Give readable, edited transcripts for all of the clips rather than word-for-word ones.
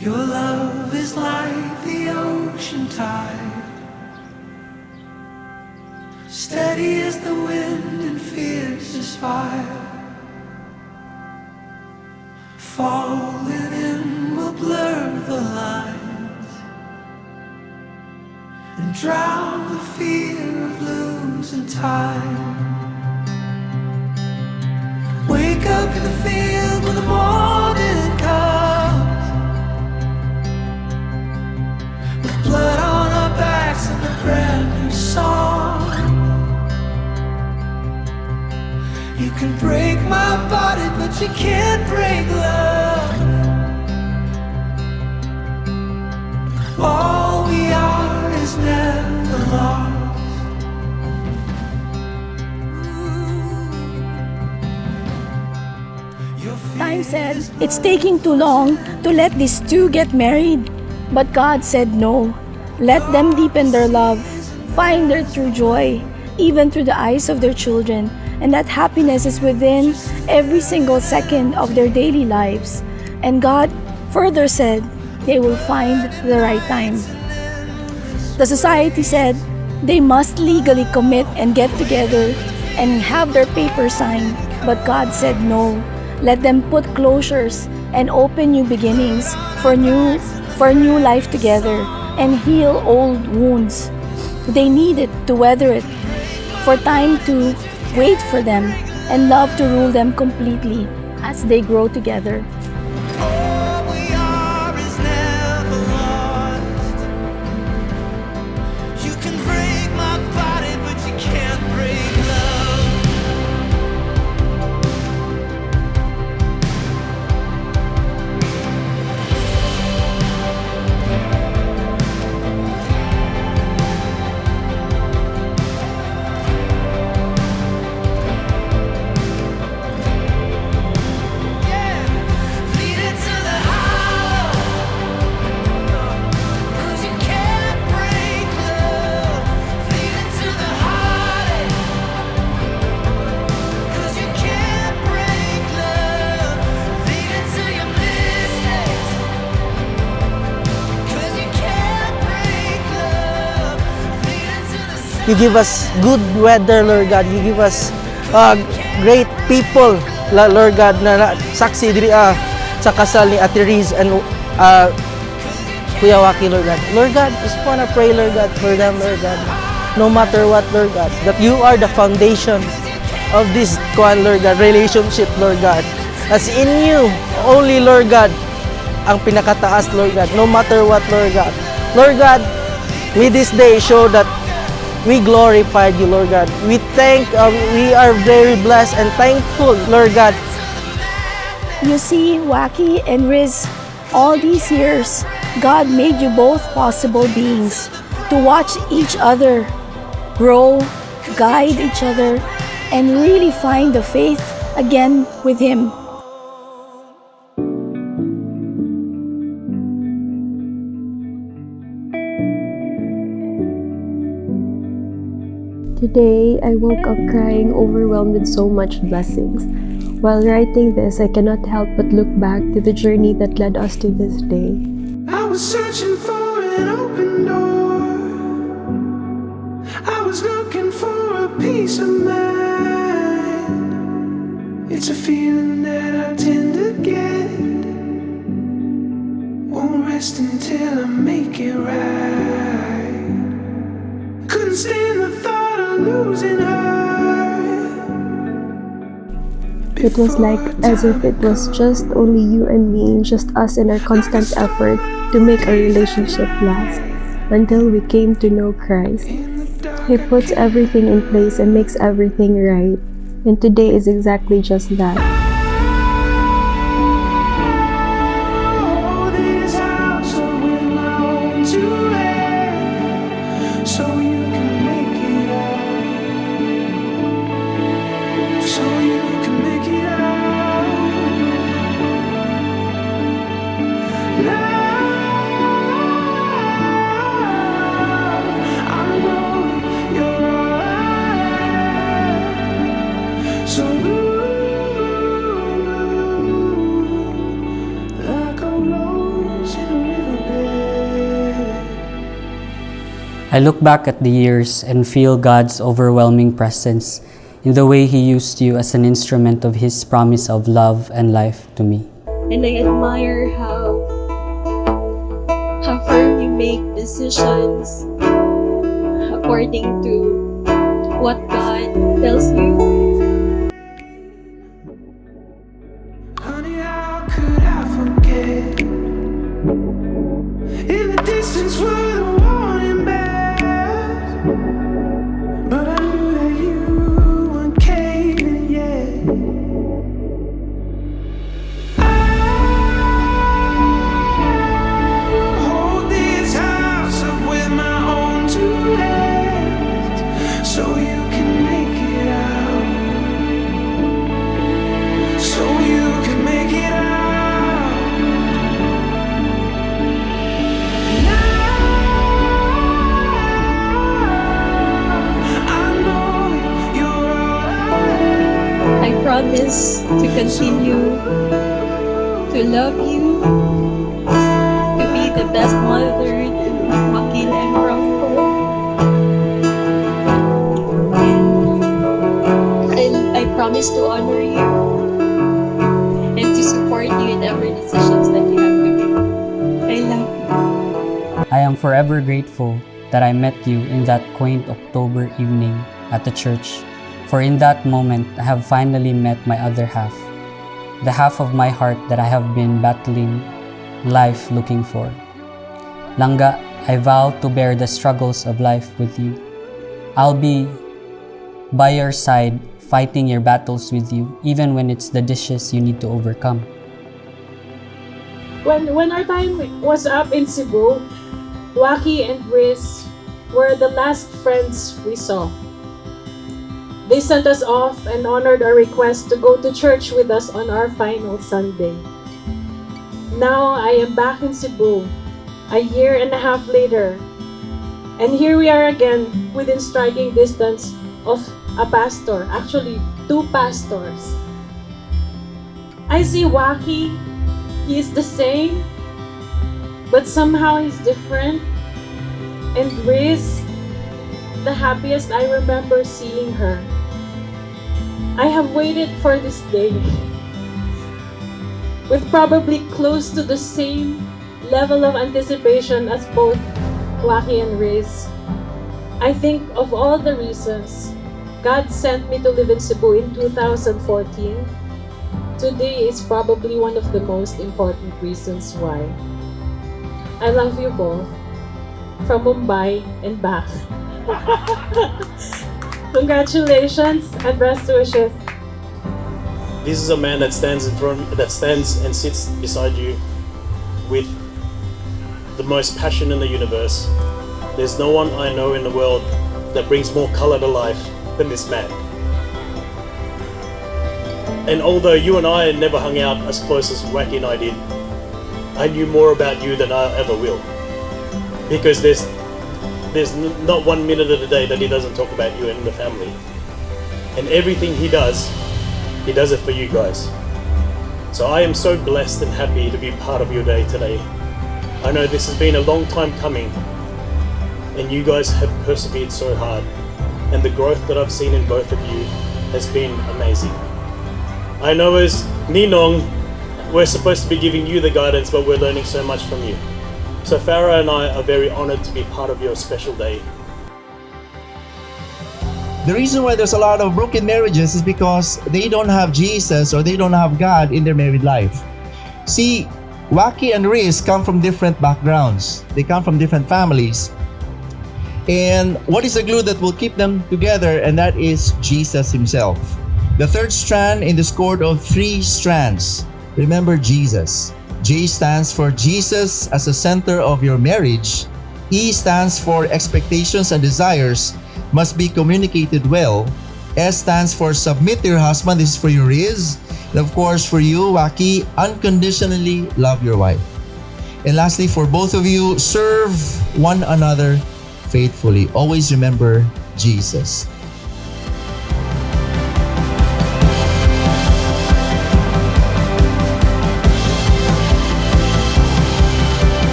Your love is like the ocean tide, steady as the wind and fierce as fire. Falling in will blur the lines and drown the fear of losing time. Wake up in the field when the morning comes, with blood on our backs and a brand new song. You can break my body, but you can't break love. All we are is never lost. Time said, it's taking too long to let these two get married. But God said no. Let them deepen their love, find their true joy, even through the eyes of their children, and that happiness is within every single second of their daily lives. And God further said they will find the right time. The society said they must legally commit and get together and have their papers signed, but God said no. Let them put closures and open new beginnings for new life together and heal old wounds. They needed to weather it, for time to wait for them, and love to rule them completely as they grow together. All we are is never lost. You can break my body, but you can't break love. You give us good weather, Lord God. You give us great people, Lord God, na saksi diri sa kasal ni Ate Riz and Kuya Whacky, Lord God. Lord God, just wanna pray, Lord God, for them, Lord God. No matter what, Lord God, that you are the foundation of this, Lord God, relationship, Lord God. As in you, only, Lord God, ang pinakataas, Lord God. No matter what, Lord God. Lord God, we this day show that we glorified you, Lord God. We are very blessed and thankful, Lord God. You see, Whacky and Riz, all these years, God made you both possible beings to watch each other grow, guide each other, and really find the faith again with Him. Today, I woke up crying, overwhelmed with so much blessings. While writing this, I cannot help but look back to the journey that led us to this day. I was searching for an open door. I was looking for a peace of mind. It's a feeling that I tend to get. Won't rest until I make it right. Couldn't stand the thought of losing her. It was like as if it was just only you and me, just us in our constant effort to make our relationship last, until we came to know Christ. He puts everything in place and makes everything right, and today is exactly just that. Oh, this house I will long to rent, so you can make it out. So you can make it out. Now I know you're alright. So ooh. I look back at the years and feel God's overwhelming presence in the way He used you as an instrument of His promise of love and life to me. And I admire how firm you make decisions according to what God tells you. Honey, how could I forget? In the distance were the warning bells, but I knew that you weren't caving yet. I'll hold this house up with my own two hands, so you can make it out. So you can make it out. I promise to continue to love you, to be the best mother to Whacky and Bronco. And I promise to honor you and to support you in every decisions that you have to make. I love you. I am forever grateful that I met you in that quaint October evening at the church, for in that moment I have finally met my other half, the half of my heart that I have been battling life looking for. Langga, I vow to bear the struggles of life with you. I'll be by your side, fighting your battles with you, even when it's the dishes you need to overcome. When our time was up in Cebu, Whacky and Riz were the last friends we saw. They sent us off and honored our request to go to church with us on our final Sunday. Now I am back in Cebu, a year and a half later, and here we are again within striking distance of a pastor, actually 2 pastors. I see Whacky, he is the same, but somehow he's different. And Riz, the happiest I remember seeing her. I have waited for this day with probably close to the same level of anticipation as both Whacky and Riz. I think of all the reasons God sent me to live in Cebu in 2014. Today is probably one of the most important reasons why. I love you both. From Mumbai and back. Congratulations and best wishes. This is a man that stands and sits beside you with the most passion in the universe. There's no one I know in the world that brings more color to life than this man. And although you and I never hung out as close as Whacky and I did, I knew more about you than I ever will. Because there's not 1 minute of the day that he doesn't talk about you and the family. And everything he does it for you guys. So I am so blessed and happy to be part of your day today. I know this has been a long time coming, and you guys have persevered so hard. And the growth that I've seen in both of you has been amazing. I know as Ninong, we're supposed to be giving you the guidance, but we're learning so much from you. So Farah and I are very honored to be part of your special day. The reason why there's a lot of broken marriages is because they don't have Jesus or they don't have God in their married life. See, Whacky and Riz come from different backgrounds. They come from different families. And what is the glue that will keep them together? And that is Jesus himself. The third strand in this cord of 3 strands. Remember Jesus. J stands for Jesus as the center of your marriage. E stands for expectations and desires must be communicated well. S stands for submit to your husband. This is for you, Riz. And of course, for you, Whacky, unconditionally love your wife. And lastly, for both of you, serve one another faithfully. Always remember Jesus.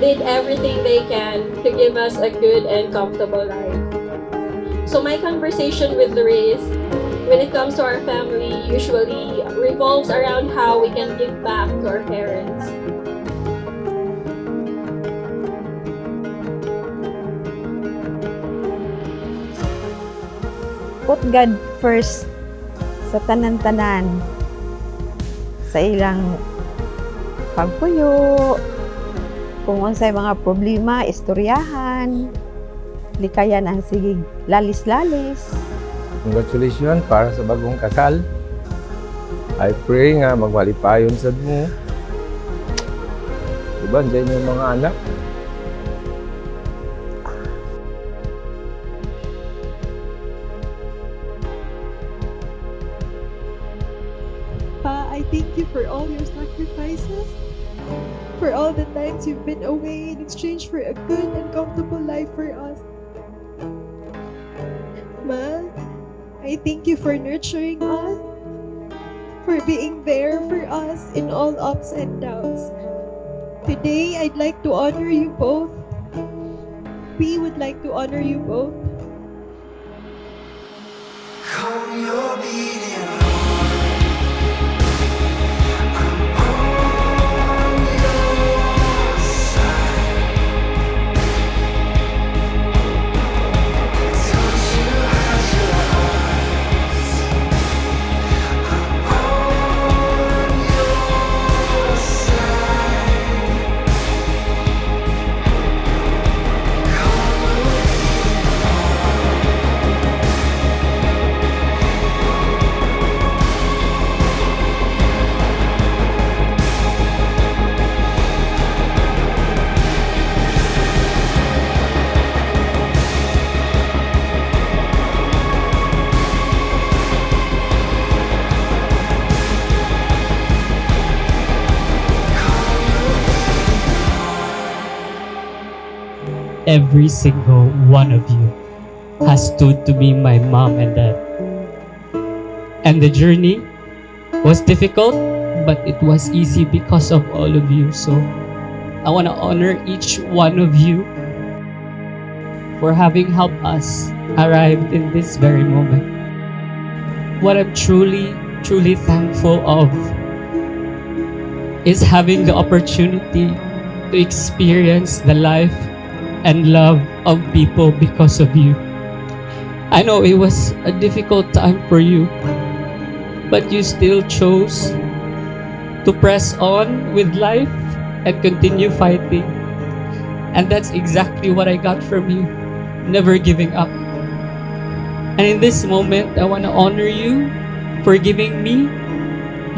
did everything they can to give us a good and comfortable life. So my conversation with Luis when it comes to our family usually revolves around how we can give back to our parents. Put God first sa tanan-tanan, sa ilang pagpuyo, kung unsay mga problema, istoryahan, likayan ang sige lalis-lalis. Congratulations para sa bagong kasal. I pray nga magwalipayon sad mo. Uban sa inyong mga anak. Pa, I thank you for all your sacrifices, for all the times you've been away in exchange for a good and comfortable life for us. Ma, I thank you for nurturing us, for being there for us in all ups and downs. Today, I'd like to honor you both. We would like to honor you both. Calm your beating Every single one of you has stood to be my mom and dad. And the journey was difficult, but it was easy because of all of you. So I want to honor each one of you for having helped us arrive in this very moment. What I'm truly thankful of is having the opportunity to experience the life and love of people because of you. I know it was a difficult time for you, but you still chose to press on with life and continue fighting. And that's exactly what I got from you, never giving up. And in this moment, I want to honor you for giving me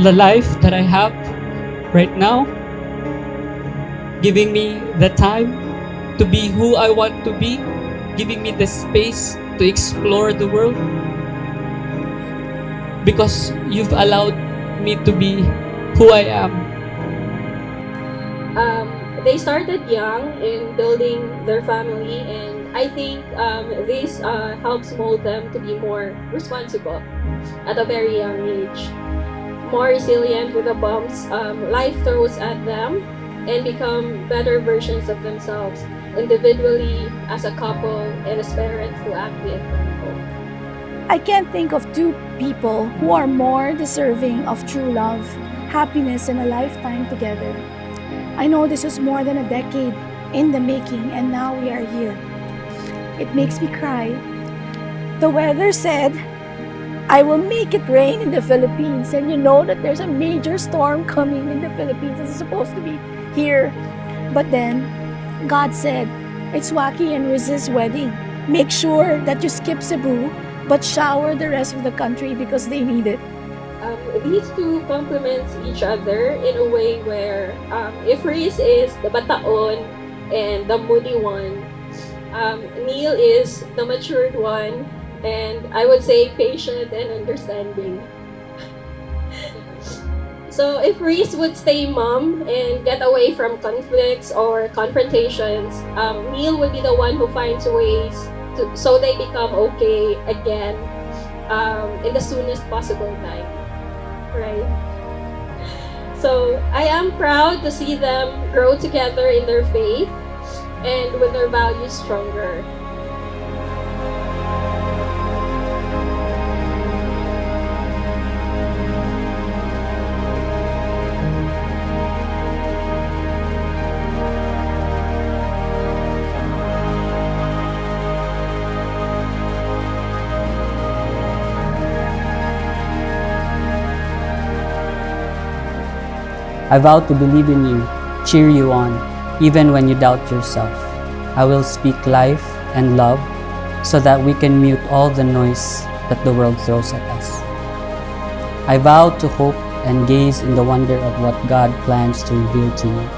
the life that I have right now, giving me the time to be who I want to be, giving me the space to explore the world, because you've allowed me to be who I am. They started young in building their family, and I think this helps mold them to be more responsible at a very young age, more resilient with the bumps life throws at them, and become better versions of themselves, individually, as a couple, and as parents who actively and thankful. I can't think of two people who are more deserving of true love, happiness, and a lifetime together. I know this is more than a decade in the making, and now we are here. It makes me cry. The weather said, I will make it rain in the Philippines, and you know that there's a major storm coming in the Philippines. It's supposed to be here. But then, God said, it's Whacky and Riz's wedding. Make sure that you skip Cebu, but shower the rest of the country because they need it. These two complements each other in a way where if Riz is the bataon and the moody one, Neil is the matured one, and I would say patient and understanding. So if Reese would stay mom and get away from conflicts or confrontations, Neil would be the one who finds ways so they become okay again in the soonest possible time, right? So I am proud to see them grow together in their faith and with their values stronger. I vow to believe in you, cheer you on, even when you doubt yourself. I will speak life and love so that we can mute all the noise that the world throws at us. I vow to hope and gaze in the wonder of what God plans to reveal to you.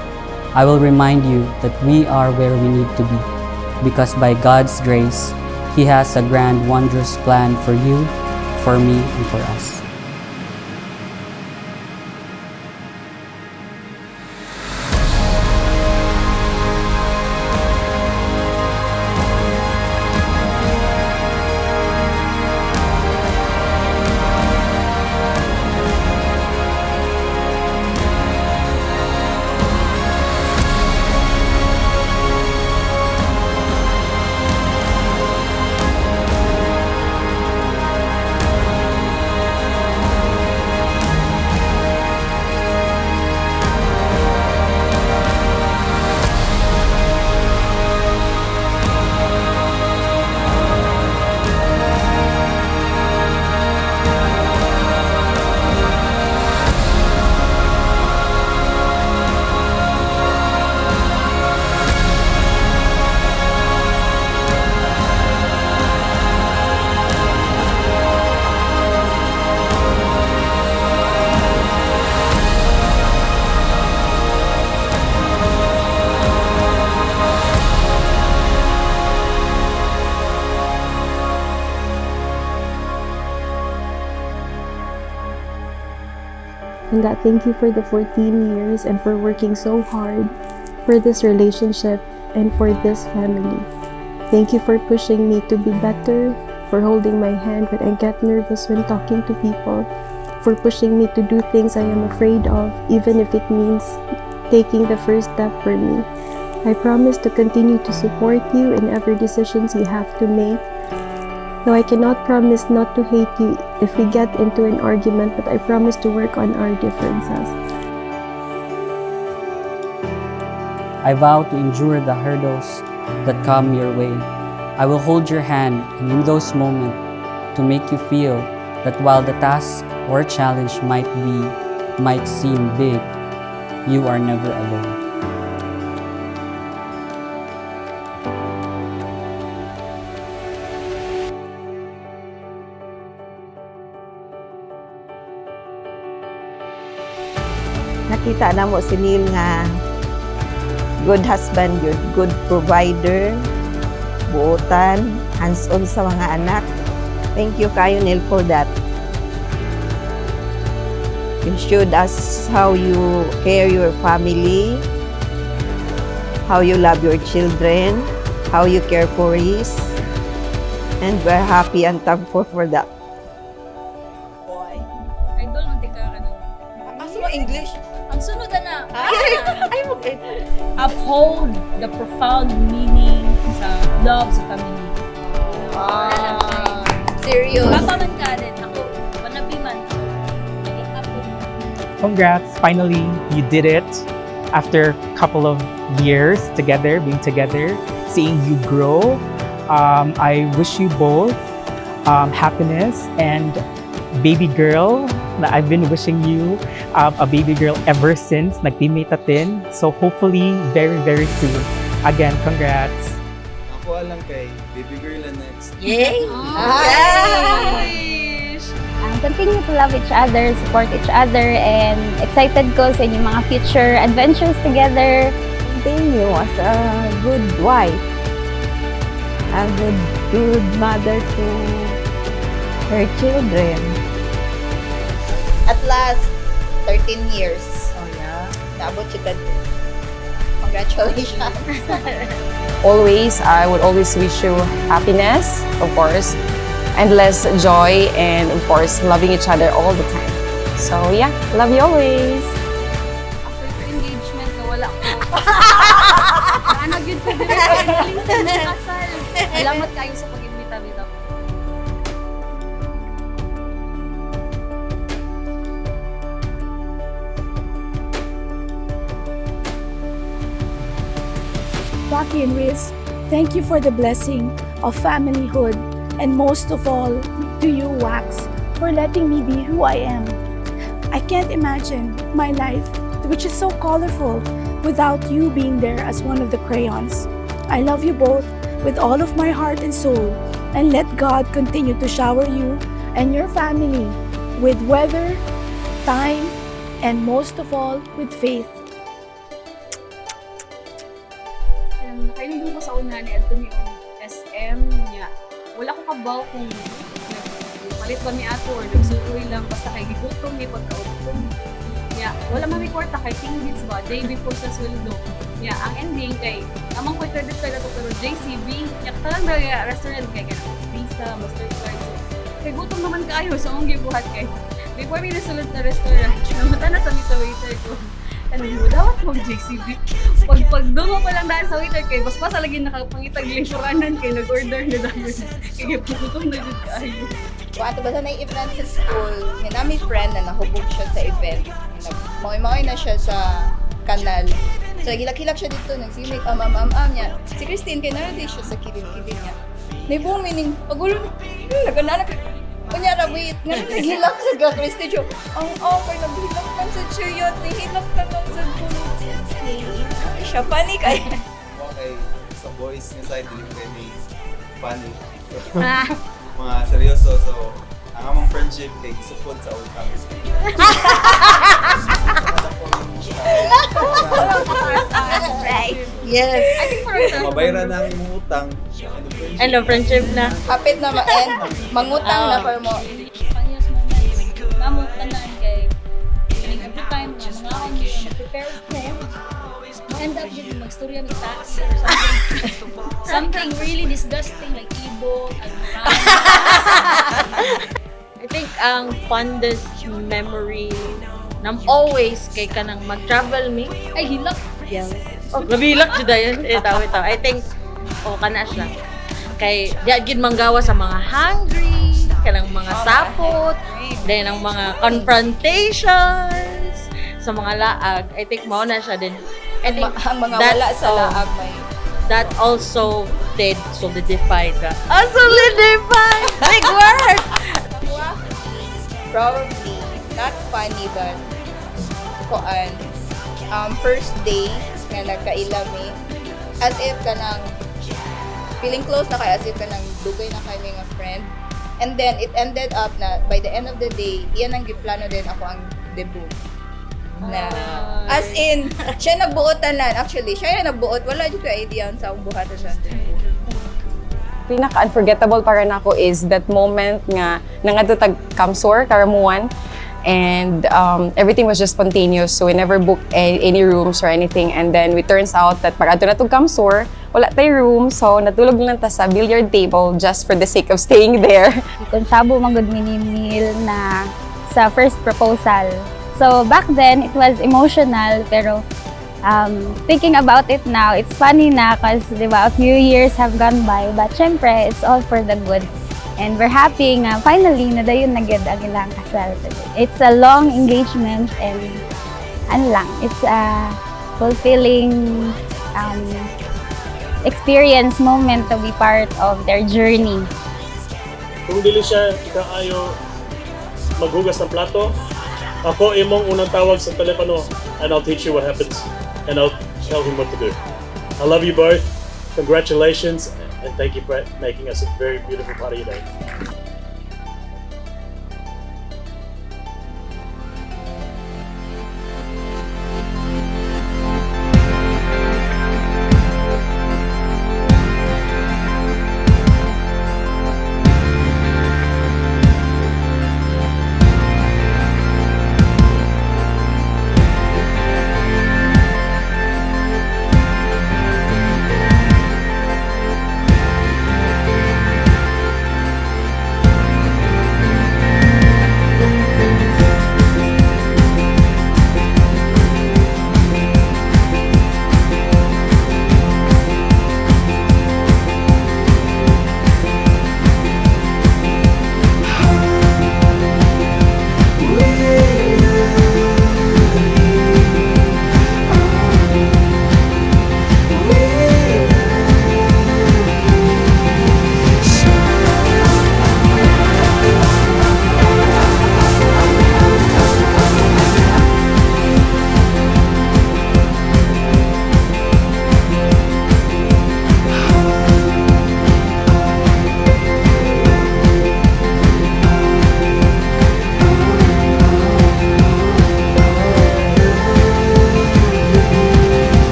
I will remind you that we are where we need to be, because by God's grace, He has a grand, wondrous plan for you, for me, and for us. And God, thank you for the 14 years and for working so hard for this relationship and for this family. Thank you for pushing me to be better, for holding my hand when I get nervous when talking to people, for pushing me to do things I am afraid of, even if it means taking the first step for me. I promise to continue to support you in every decisions you have to make. Though I cannot promise not to hate you if we get into an argument, but I promise to work on our differences. I vow to endure the hurdles that come your way. I will hold your hand, and in those moments, to make you feel that while the task or challenge might seem big, you are never alone. Nakita na mo si Neil nga good husband yun, good provider, buotan, hands-on sa mga anak. Thank you kayo, Neil, for that. You showed us how you care your family, how you love your children, how you care for Reese, and we're happy and thankful for that. Idol, munti ka ano. Aso mo English? Ang sunod na. Ay, Uphold the profound meaning sa love sa family. serious. Papa man ka din. Ako, manabi man. Congrats, finally you did it. After a couple of years together, being together, seeing you grow. I wish you both happiness and baby girl. I've been wishing you a baby girl ever since nag-teammate natin. So hopefully very, very soon. Again, congrats. Ako lang kay baby girl na next. Yay! Continue to love each other, support each other, and excited ko sa inyong mga future adventures together. Continue as a good wife, a good mother to her children. At last, 13 years. Oh yeah? Naabot siya ka. Congratulations. Always, I would always wish you happiness, of course, endless joy, and of course, loving each other all the time. So yeah, love you always. Salamat kayo sa pag-imbita dito. Whacky and Riz, thank you for the blessing of familyhood, and most of all, to you, Wax, for letting me be who I am. I can't imagine my life, which is so colorful, without you being there as one of the crayons. I love you both with all of my heart and soul, and let God continue to shower you and your family with weather, time, and most of all, with faith. Nakainundong ko sa una ni Anthony yung SM niya. Wala ko kabaw kung palit ba ni ato or nagsutuloy lang basta kay gigutom ni pagkautong. Yeah, wala ma-report kay Tingbits ba, day before sa sweldo. Yeah, ang ending kay amang ko credit card ato pero JCB, yak talang na restaurant kay ganun. Visa, Mastercard. So, kay gutom naman kaayo sa akong gibuhat kay. Before mi nasulod sa restaurant, namuta na sa mi sa waiter ko. Ano mo, dapat mo JCB. Pagdungo pa lang dahil sa waiter kay mas lagi nakapangitag lingkuranan kay nag-order na dahil. Kaya pugutom na dito kaayo. Kung ato ba sa na-event sa school, may nami friend na nahubog siya sa event. Maway na siya sa kanal. So, gilak-hilak siya dito, nagsimik, niya. Si Christine, kaya naroon siya sa kilid-kilid niya. May buong meaning, pagulo, nagananak. Kunyara, wait, naghilak sa ga, Christine siya. Ang okay, naghilak man sa chiyot, nahilak ka lang sa bulot. Siya, funny kaya. Okay, sa boys nga side, hindi ko kayo may funny. Mga seryoso, so ang among friendship kay gisupod sa utang. Right. Yes. Mabayaran na ang imong utang. End of friendship na. Kapit na ma-end. Mangutang na for mo. Panyas mo na namong tanan kay every time na mga ako nyo prepare ko end up with magstorya ng tax or something really disgusting like ibon and I think ang fondest memory nam always kay kanang mag-travel me. Ay, hilak. Yes. Oh, gabilak jud ayon. Itaw. I think kana siya. Kay di gid manggawa sa mga hungry, kanang mga sapot, then ang mga confrontations sa mga laag. I think mao na siya din. I think ang mga wala sa laag may that also did solidify the solidify big word. Probably not funny but koan first day nga nagkailami as if kanang feeling close na kay as if kanang dugay na kami nga friend, and then it ended up na by the end of the day iyan ang giplano din ako ang debut na as in siya nagbuot tanan, actually siya yung nagbuot, wala jud ko idea sa akong buhatan sa debut. Pinaka-unforgettable para nako is that moment nga nangadto tag Kamsor, Karamuan, and everything was just spontaneous, so we never booked any rooms or anything, and then it turns out that pag adto na tug Kamsor, wala tay room, so natulog lang ta sa billiard table just for the sake of staying there. Konsabo man gud mini-meal na sa first proposal. So back then it was emotional, pero thinking about it now, it's funny na kasi diba, a few years have gone by, but syempre, it's all for the good. And we're happy nga finally na dayon na gyud ang ilang kasal today. It's a long engagement and it's a fulfilling experience moment to be part of their journey. Kung dili siya ikaayo maghugas ng plato, ako imong unang tawag sa telepono and I'll teach you what happens. And I'll tell him what to do. I love you both. Congratulations, and thank you for making us a very beautiful party today.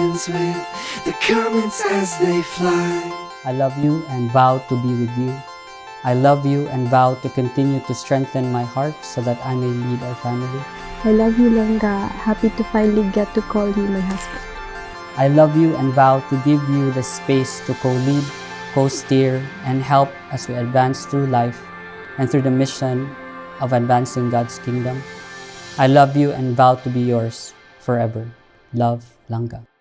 seconds with the comments as they fly. I love you and vow to be with you. I love you and vow to continue to strengthen my heart so that I may lead our family. I love you, Langga. Happy to finally get to call you my husband. I love you and vow to give you the space to co-lead, co-steer, and help as we advance through life and through the mission of advancing God's kingdom. I love you and vow to be yours forever. Love, Langga.